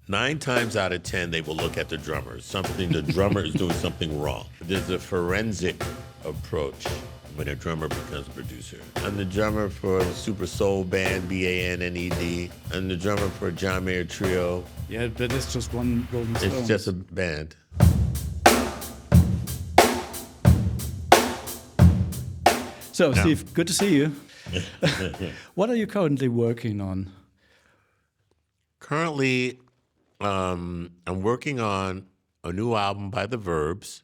9 times out of 10, they will look at the drummer. The drummer is doing something wrong. There's a forensic approach when a drummer becomes a producer. I'm the drummer for a super soul band, Banned. I'm the drummer for a John Mayer trio. Yeah, but it's just one Golden Stones. It's just a band. So, Steve, good to see you. What are you currently working on? Currently, I'm working on a new album by the Verbs.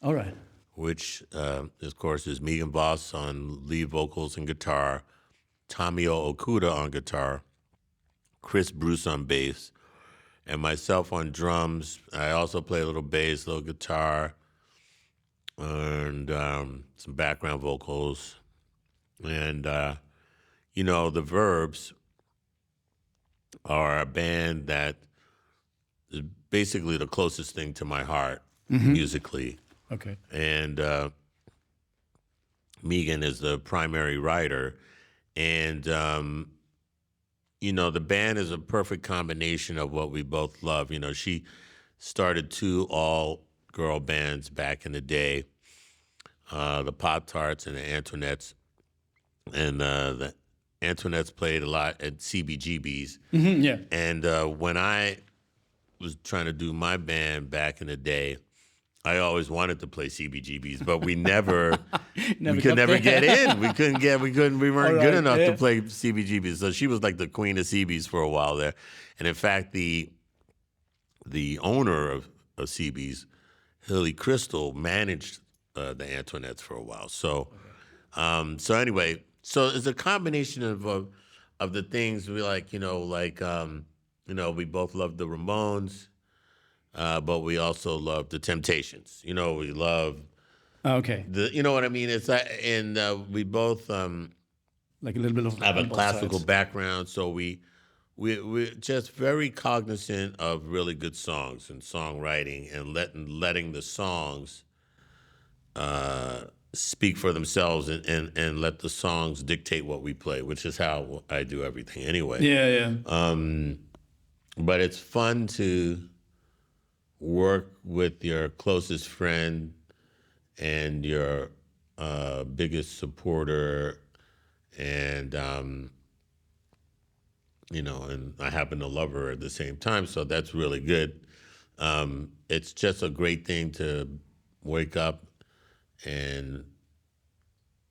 All right. Which, of course, is Megan Voss on lead vocals and guitar, Tomio Okuda on guitar, Chris Bruce on bass, and myself on drums. I also play a little bass, a little guitar, and some background vocals. And, the Verbs are a band that is basically the closest thing to my heart musically. Okay. And Megan is the primary writer. And, the band is a perfect combination of what we both love. She started 2 all-girl bands back in the day, the Pop-Tarts and the Antoinettes. And the Antoinettes played a lot at CBGB's. Mm-hmm, yeah. And when I was trying to do my band back in the day, I always wanted to play CBGBs, but we we could never get in. We weren't good enough to play CBGBs. So she was like the queen of CBs for a while there. And in fact, the owner of CBs, Hilly Crystal, managed the Antoinettes for a while. So, anyway, so it's a combination of the things we like. We both love the Ramones. But we also love the Temptations. We love you know what I mean? It's and we both like a little bit of have a classical background, so we're just very cognizant of really good songs and songwriting and letting the songs speak for themselves and let the songs dictate what we play, which is how I do everything anyway. Yeah. But it's fun to work with your closest friend and your biggest supporter, and and I happen to love her at the same time, so that's really good. It's just a great thing to wake up and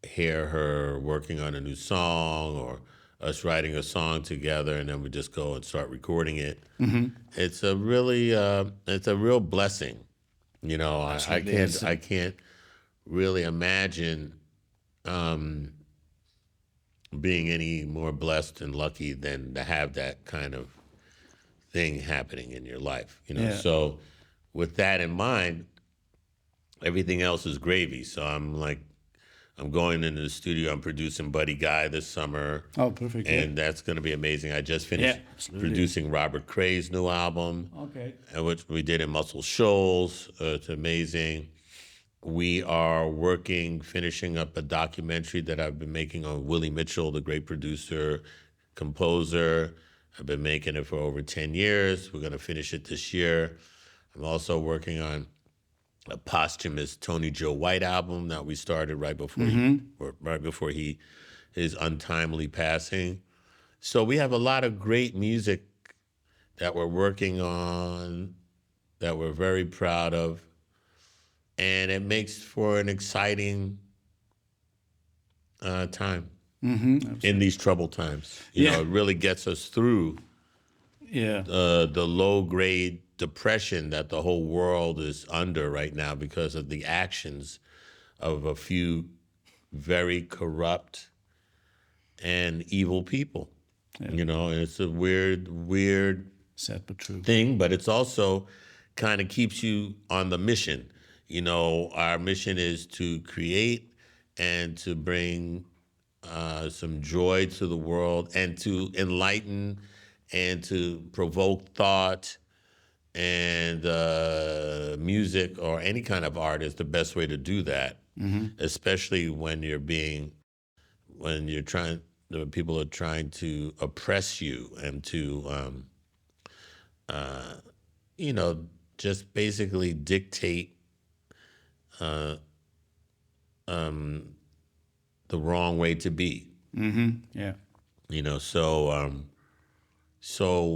hear her working on a new song, or us writing a song together, and then we just go and start recording it. Mm-hmm. It's a real blessing. I can't really imagine being any more blessed and lucky than to have that kind of thing happening in your life. So with that in mind, everything else is gravy. So I'm going into the studio. I'm producing Buddy Guy this summer. Oh, perfect. And that's going to be amazing. I just finished producing Robert Cray's new album. Okay. Which we did in Muscle Shoals. It's amazing. We are finishing up a documentary that I've been making on Willie Mitchell, the great producer, composer. I've been making it for over 10 years. We're going to finish it this year. I'm also working on a posthumous Tony Joe White album that we started right before his untimely passing. So we have a lot of great music that we're working on, that we're very proud of, and it makes for an exciting time in these troubled times. It really gets us through the low-grade depression that the whole world is under right now because of the actions of a few very corrupt and evil people. And it's a weird sad but true thing, but it's also kind of keeps you on the mission. Our mission is to create and to bring some joy to the world and to enlighten and to provoke thought. And music or any kind of art is the best way to do that, especially when people are trying to oppress you and to just basically dictate the wrong way to be. Yeah. So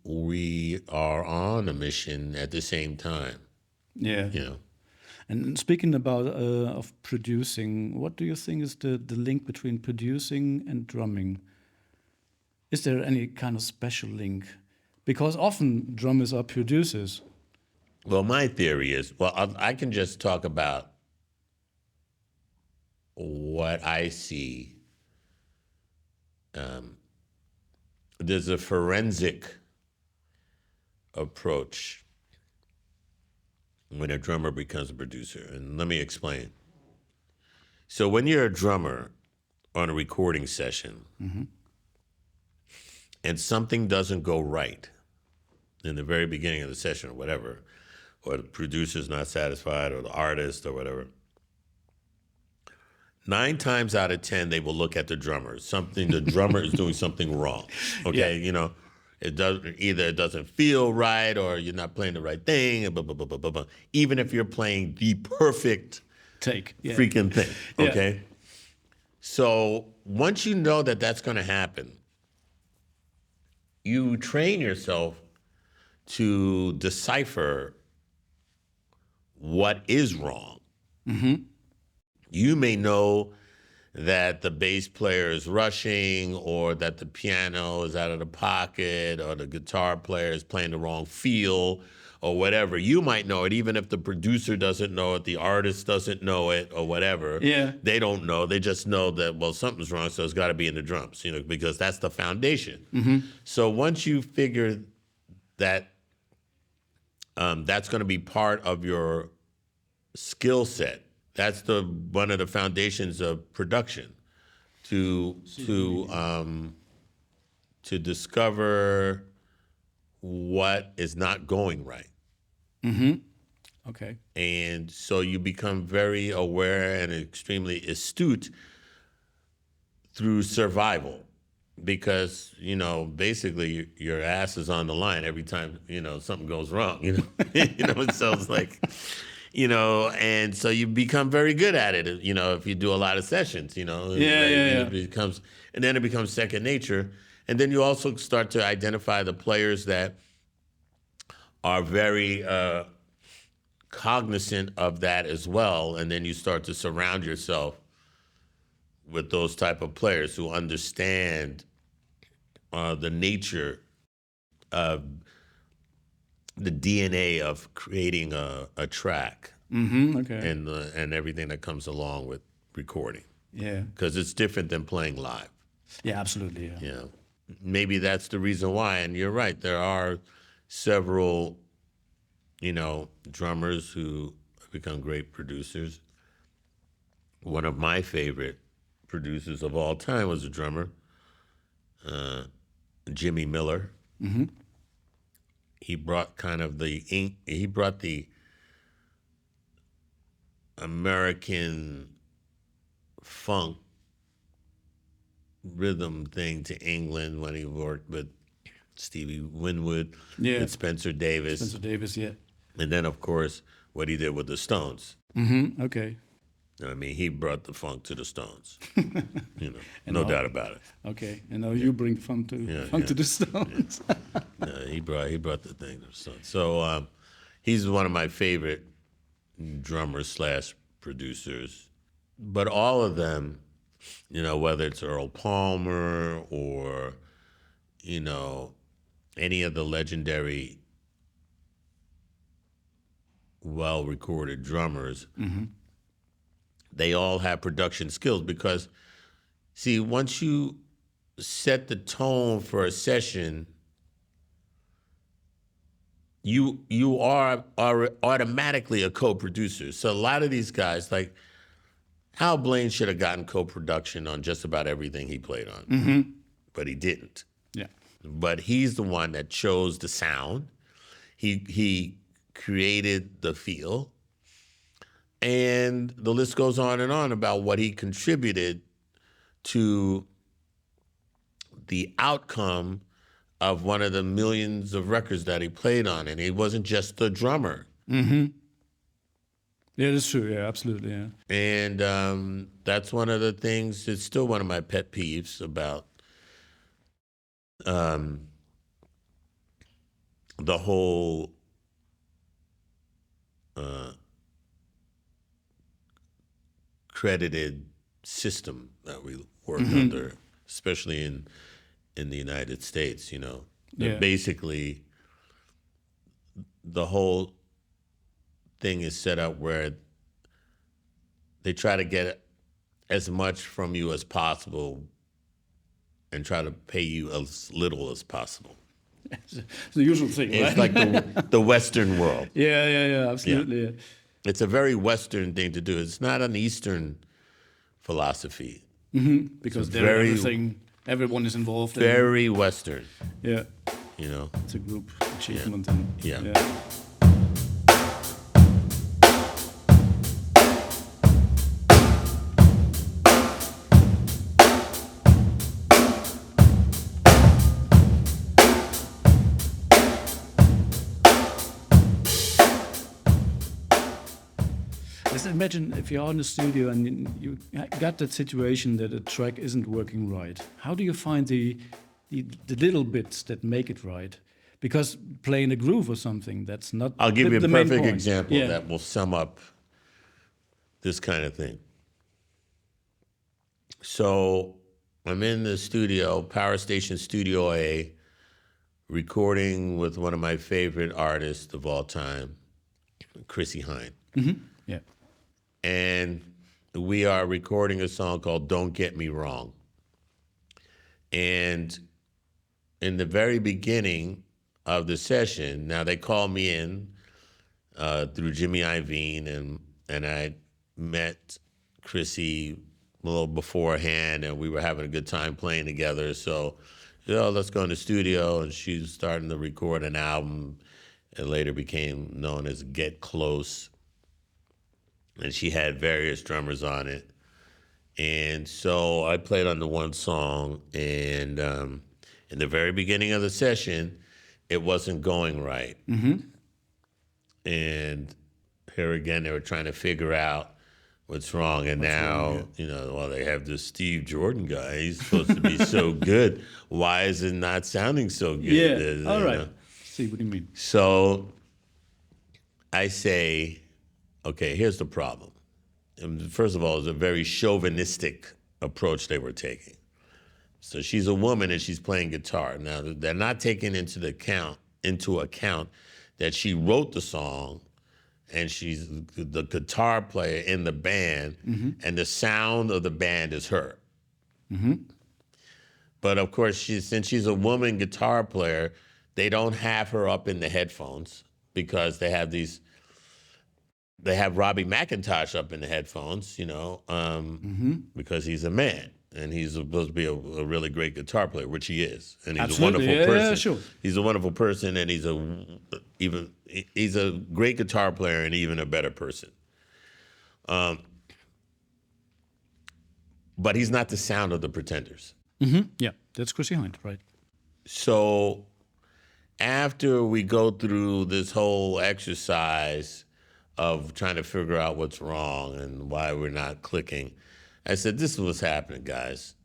we are on a mission at the same time. Yeah. And speaking about of producing, what do you think is the link between producing and drumming? Is there any kind of special link? Because often drummers are producers. Well, my theory is, I can just talk about what I see. There's a forensic approach when a drummer becomes a producer. And let me explain. So when you're a drummer on a recording session and something doesn't go right in the very beginning of the session or whatever, or the producer's not satisfied or the artist or whatever, 9 times out of 10, they will look at the drummer. The drummer is doing something wrong. Okay, Yeah. It doesn't feel right, or you're not playing the right thing. Blah, blah, blah, blah, blah, blah. Even if you're playing the perfect take freaking thing. Okay, Yeah. so once you know that that's going to happen, you train yourself to decipher what is wrong. You may know that the bass player is rushing, or that the piano is out of the pocket, or the guitar player is playing the wrong feel, or whatever. You might know it, even if the producer doesn't know it, the artist doesn't know it, or whatever. Yeah. They don't know. They just know that, well, something's wrong, so it's got to be in the drums, because that's the foundation. So once you figure that that's going to be part of your skill set, that's one of the foundations of production, to discover what is not going right. Okay. And so you become very aware and extremely astute through survival, because basically your ass is on the line every time something goes wrong. It sounds like. And so you become very good at it, if you do a lot of sessions, Yeah. And then it becomes second nature. And then you also start to identify the players that are very cognizant of that as well. And then you start to surround yourself with those type of players who understand the nature of the DNA of creating a track, Okay. and everything that comes along with recording, Yeah. because it's different than playing live. Yeah, absolutely. Yeah. Maybe that's the reason why. And you're right, there are several, drummers who have become great producers. One of my favorite producers of all time was a drummer, Jimmy Miller. He brought he brought the American funk rhythm thing to England when he worked with Stevie Winwood, Yeah. with Spencer Davis. Spencer Davis, yeah. And then, of course, what he did with the Stones. Okay. I mean, he brought the funk to the Stones. And No now- doubt about it. Okay. And now you bring fun to to the Stones. No, he brought the thing to the Stones. So he's one of my favorite drummers / producers. But all of them, whether it's Earl Palmer or, any of the legendary, well-recorded drummers, they all have production skills, because, see, once you set the tone for a session, you are automatically a co-producer. So a lot of these guys, like Hal Blaine, should have gotten co-production on just about everything he played on, but he didn't. Yeah. But he's the one that chose the sound. He created the feel, and the list goes on and on about what he contributed to the outcome of one of the millions of records that he played on, and he wasn't just the drummer. Yeah, that's true. Yeah, absolutely. Yeah. And that's one of the things. It's still one of my pet peeves about the whole credited system that we work under, especially in the United States. You know, basically the whole thing is set up where they try to get as much from you as possible and try to pay you as little as possible. It's the usual thing, It's right? like the Western world. Yeah, absolutely. Yeah. It's a very Western thing to do. It's not an Eastern philosophy. Because very- everyone is involved. Very Western, Yeah, you know. it's a group achievement. And, Yeah. Just imagine if you're in the studio and you got that situation that a track isn't working right. How do you find the little bits that make it right? Because playing a groove or something, that's not. I'll give you a the main perfect point. example Yeah. that will sum up this kind of thing. So I'm in the studio, Power Station Studio A, recording with one of my favorite artists of all time, Chrissy Hynde. Yeah. And we are recording a song called Don't Get Me Wrong. And in the very beginning of the session, now they called me in through Jimmy Iovine, and I met Chrissy a little beforehand, and we were having a good time playing together. So, let's go in the studio, and she's starting to record an album. It later became known as Get Close. And she had various drummers on it. And so I played on the one song, and in the very beginning of the session, it wasn't going right. And here again, they were trying to figure out what's wrong. And now, they have this Steve Jordan guy. He's supposed to be so good. Why is it not sounding so good? Yeah. All right. See what you mean. So I say, okay, here's the problem. And first of all, it's a very chauvinistic approach they were taking. So she's a woman and she's playing guitar. Now, they're not taking into account that she wrote the song and she's the guitar player in the band, and the sound of the band is her. But of course, since she's a woman guitar player, they don't have her up in the headphones because they have Robbie McIntosh up in the headphones, because he's a man and he's supposed to be a really great guitar player, which he is, and he's Absolutely. a wonderful person. Yeah, sure. He's a wonderful person, and he's a great guitar player and even a better person. But he's not the sound of the Pretenders. Yeah, that's Chrissy Hynde, right? So after we go through this whole exercise of trying to figure out what's wrong and why we're not clicking, I said, this is what's happening, guys.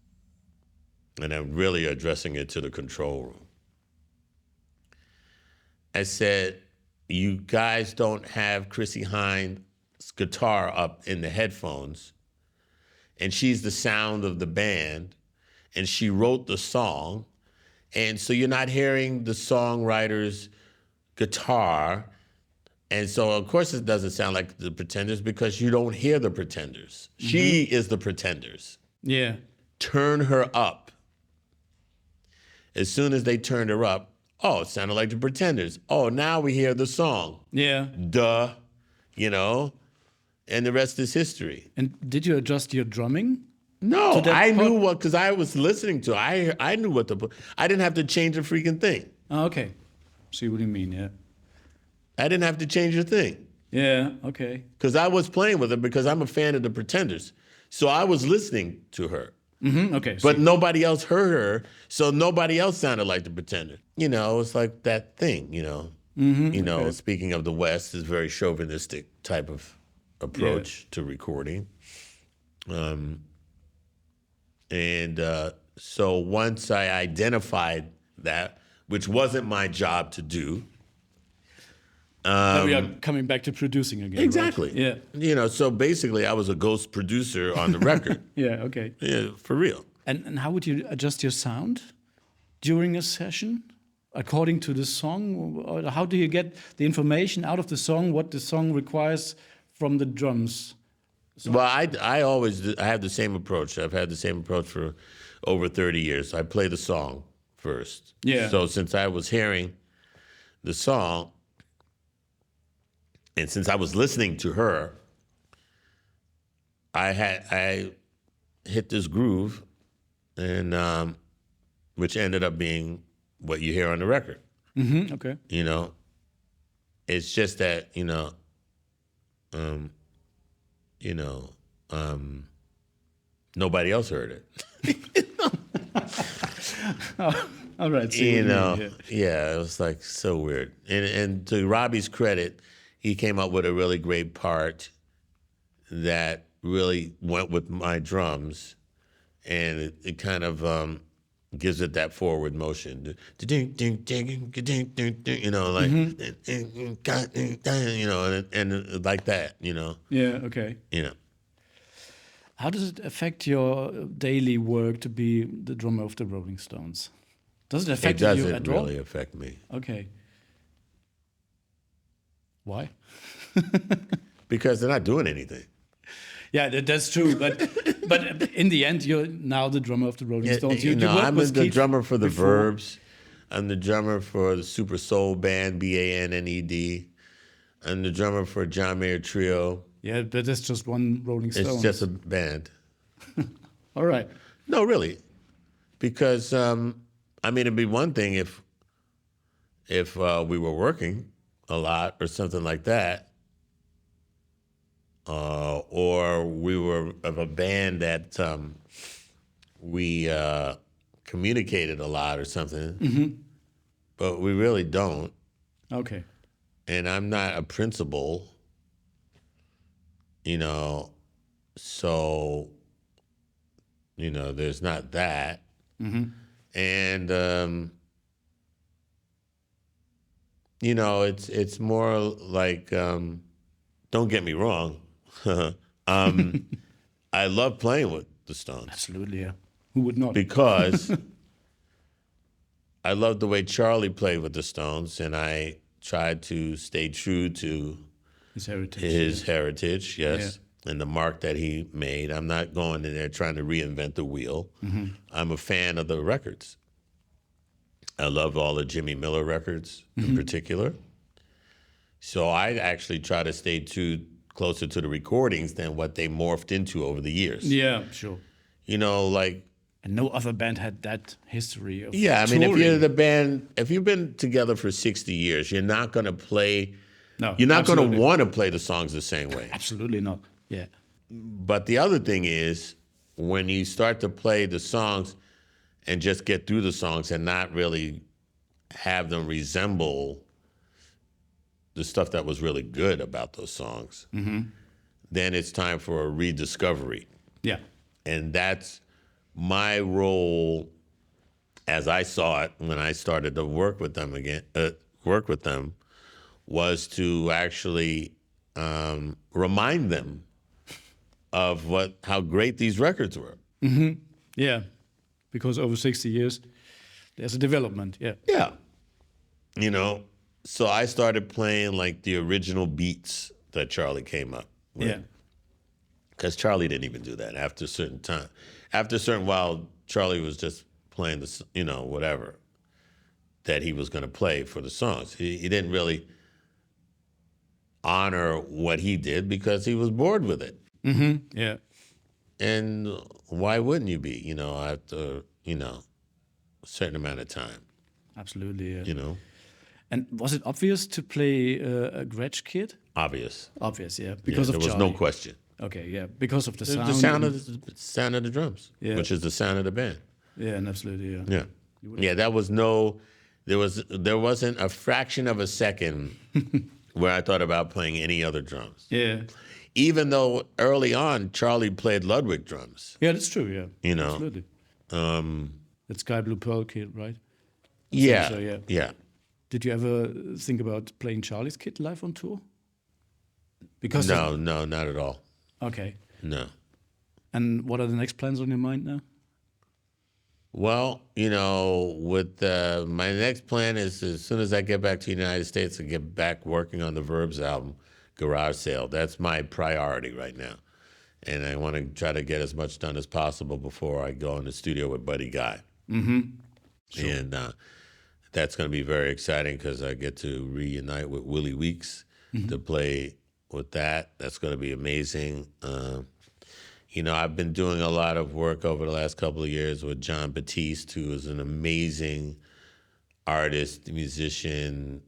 And I'm really addressing it to the control room. I said, you guys don't have Chrissy Hynde's guitar up in the headphones, and she's the sound of the band, and she wrote the song, and so you're not hearing the songwriter's guitar. And so, of course, it doesn't sound like the Pretenders because you don't hear the Pretenders. She is the Pretenders. Yeah. Turn her up. As soon as they turned her up, it sounded like the Pretenders. Oh, now we hear the song. Yeah. Duh, and the rest is history. And did you adjust your drumming? No, that I part? knew what, because I was listening to it. I knew what I didn't have to change a freaking thing. Oh, okay. See what you mean, yeah. I didn't have to change a thing. Yeah, okay. Because I was playing with her because I'm a fan of the Pretenders. So I was listening to her. Okay. But nobody else heard her, so nobody else sounded like the Pretender. You know, it's like that thing, you know. You know, speaking of the West, is very chauvinistic type of approach to recording. So once I identified that, which wasn't my job to do. we are coming back to producing again. Exactly. Right? Yeah. You know, so basically I was a ghost producer on the record. Yeah, okay. Yeah, for real. And how would you adjust your sound during a session? According to the song? Or how do you get the information out of the song, what the song requires from the drums? Well, I have the same approach. I've had the same approach for over 30 years. I play the song first. Yeah. So since I was hearing the song, and since I was listening to her, I hit this groove, and which ended up being what you hear on the record. Okay. You know, it's just that nobody else heard it. All right. So Yeah, it was like so weird. And to Robbie's credit, he came up with a really great part that really went with my drums, and it kind of gives it that forward motion. You know, like and like that, you know. Yeah, okay. You know. How does it affect your daily work to be the drummer of the Rolling Stones? Does it affect you at all? It doesn't really affect me. Okay. Why? Because they're not doing anything. Yeah, that's true. But in the end, you're now the drummer of the Rolling Stones. I'm the drummer for the Verbs. I'm the drummer for the Super Soul Band, BANNED. I'm the drummer for John Mayer Trio. Yeah, but that's just one Rolling Stones. It's just a band. All right. No, really. Because, it'd be one thing if we were working a lot or something like that. Or we were of a band that we communicated a lot or something. But we really don't. Okay. And I'm not a principal, so, there's not that. And, it's more like, don't get me wrong. I love playing with the Stones. Absolutely, yeah. Who would not? Because I love the way Charlie played with the Stones, and I tried to stay true to his heritage, yes, and the mark that he made. I'm not going in there trying to reinvent the wheel. I'm a fan of the records. I love all the Jimmy Miller records in particular. So I actually try to stay closer to the recordings than what they morphed into over the years. Yeah, sure. And no other band had that history of touring. If you're the band, if you've been together for 60 years, you're not going to play. No, you're not going to want to play the songs the same way. Absolutely not. Yeah. But the other thing is, when you start to play the songs and just get through the songs and not really have them resemble the stuff that was really good about those songs, then it's time for a rediscovery. Yeah. And that's my role, as I saw it when I started to work with them again, was to actually remind them of how great these records were. Yeah, because over 60 years, there's a development. Yeah. Yeah. So I started playing like the original beats that Charlie came up with. Yeah. Because Charlie didn't even do that after a certain time. After a certain while, Charlie was just playing whatever that he was going to play for the songs. He didn't really honor what he did because he was bored with it. Yeah. And why wouldn't you be, after, a certain amount of time? Absolutely, yeah. And was it obvious to play a Gretsch kid? Obvious. Obvious, yeah. Because of Charlie. There was no question. Okay, yeah, because of the sound. The sound of the drums, Yeah. which is the sound of the band. Yeah, and absolutely, yeah. Yeah, yeah. There wasn't a fraction of a second where I thought about playing any other drums. Yeah. Even though early on Charlie played Ludwig drums. Yeah, that's true. Yeah, You know. absolutely. That Sky Blue Pearl kid, right? Yeah, So, yeah. yeah. Did you ever think about playing Charlie's kit live on tour? Because No, not at all. Okay. No. And what are the next plans on your mind now? Well, with my next plan is as soon as I get back to the United States, to get back working on the Verbs album, Garage Sale. That's my priority right now. And I want to try to get as much done as possible before I go in the studio with Buddy Guy. Mm-hmm. Sure. And that's going to be very exciting because I get to reunite with Willie Weeks to play with that. That's going to be amazing. I've been doing a lot of work over the last couple of years with John Batiste, who is an amazing artist, musician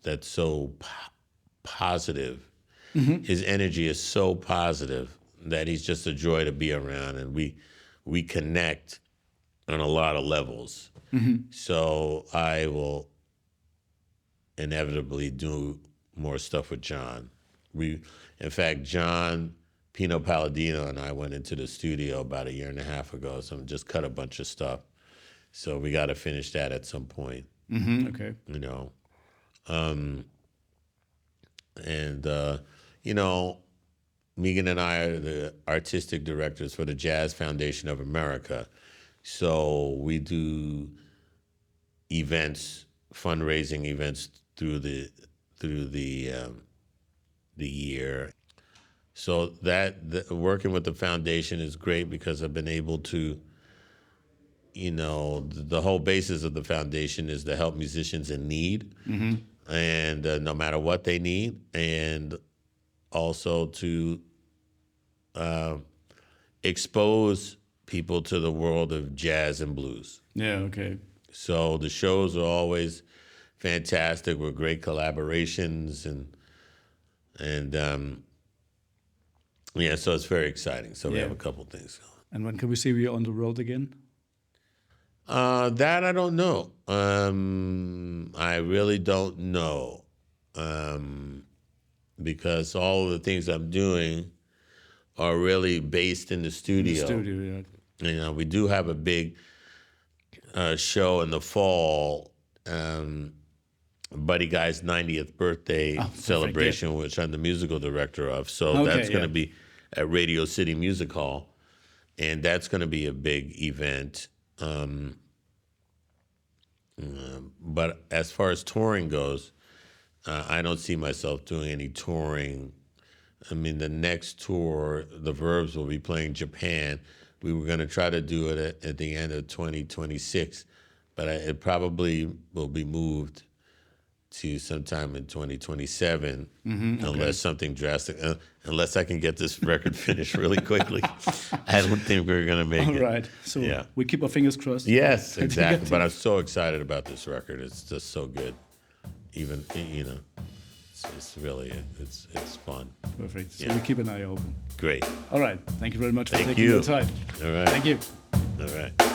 that's so positive. Mm-hmm. His energy is so positive that he's just a joy to be around, and we connect on a lot of levels. Mm-hmm. So I will inevitably do more stuff with John. In fact, John Pino Palladino and I went into the studio about 1.5 years ago, so just cut a bunch of stuff. So we got to finish that at some point. Mm-hmm. Okay. Megan and I are the artistic directors for the Jazz Foundation of America. So we do events, fundraising events through the year. So working with the foundation is great because I've been able to, the whole basis of the foundation is to help musicians in need, mm-hmm. and no matter what they need, and also to expose people to the world of jazz and blues. Yeah, okay. So the shows are always fantastic with great collaborations and so it's very exciting. So we have a couple things going. And when can we see you on the road again? That I don't know. I really don't know. Because all of the things I'm doing are really based in the studio. Yeah. We do have a big show in the fall, Buddy Guy's 90th birthday celebration, which I'm the musical director of. So that's going to be at Radio City Music Hall, and that's going to be a big event. But as far as touring goes, I don't see myself doing any touring. I mean, the next tour, the Verbs will be playing Japan. We were going to try to do it at the end of 2026, but it probably will be moved to sometime in 2027, unless something drastic, unless I can get this record finished really quickly. I don't think we're going to make it. All right. So we keep our fingers crossed. Yes, exactly. But I'm so excited about this record. It's just so good. Even, it's really, it's fun. Perfect. So we keep an eye open. Great. All right. Thank you very much for Thank taking you. the time. All right. Thank you. All right.